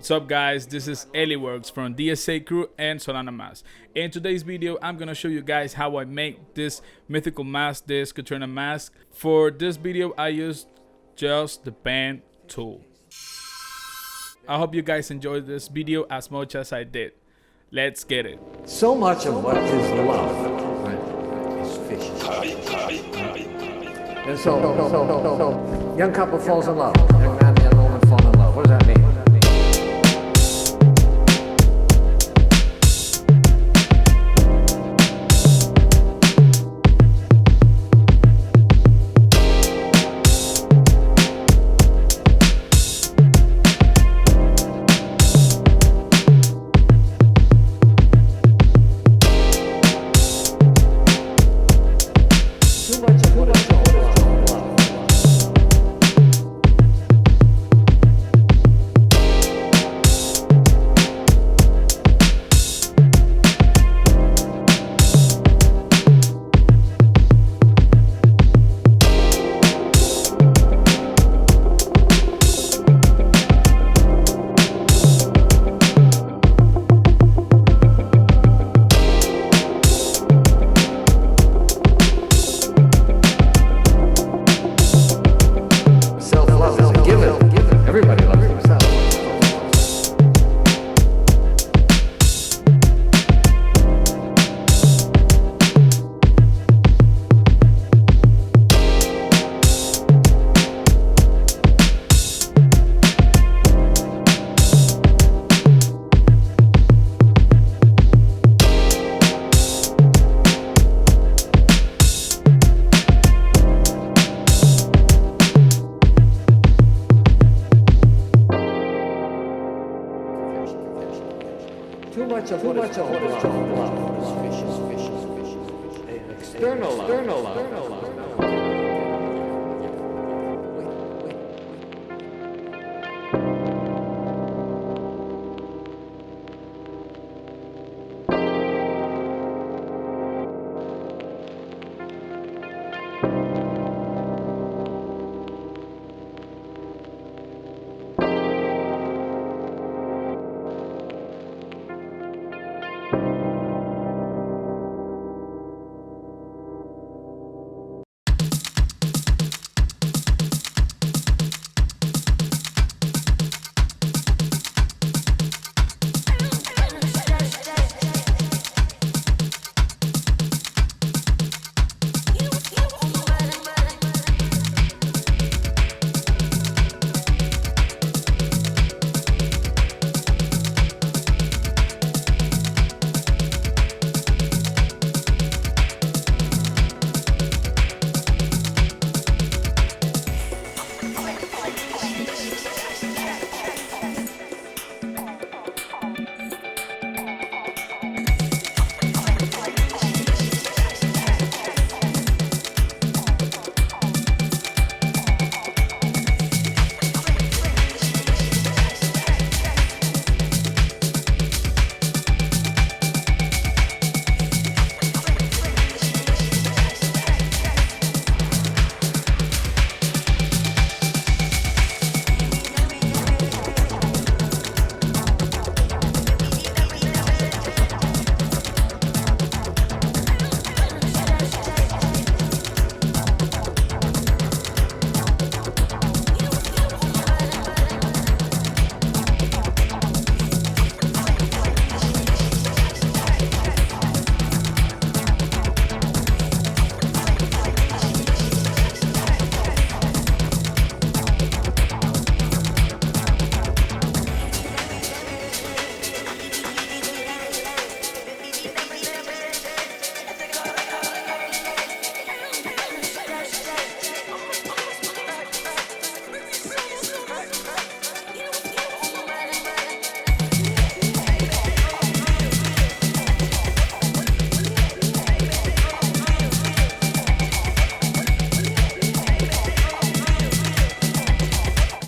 What's up guys, this is Eliworks from DSA Crew and Solana Mask. In today's video, I'm gonna show you guys how I make this mythical mask, this Cartrina mask. For this video, I used just the pen tool. I hope you guys enjoyed this video as much as I did. Let's get it. So much of what is love, right, is fishy. And so, young couple falls in love. Young man and young woman fall in love. What does that mean? Everybody loves themselves. Too much of love is external love.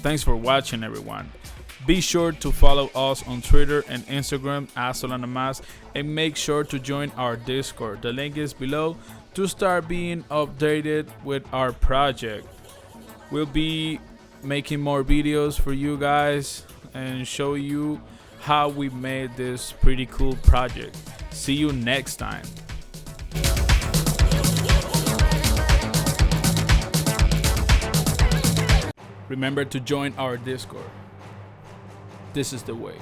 Thanks for watching everyone. Be sure to follow us on Twitter and Instagram at SolanaMasks and make sure to join our Discord. The link is below to start being updated with our project. We'll be making more videos for you guys and show you how we made this pretty cool project. See you next time. Remember to join our Discord. This is the way.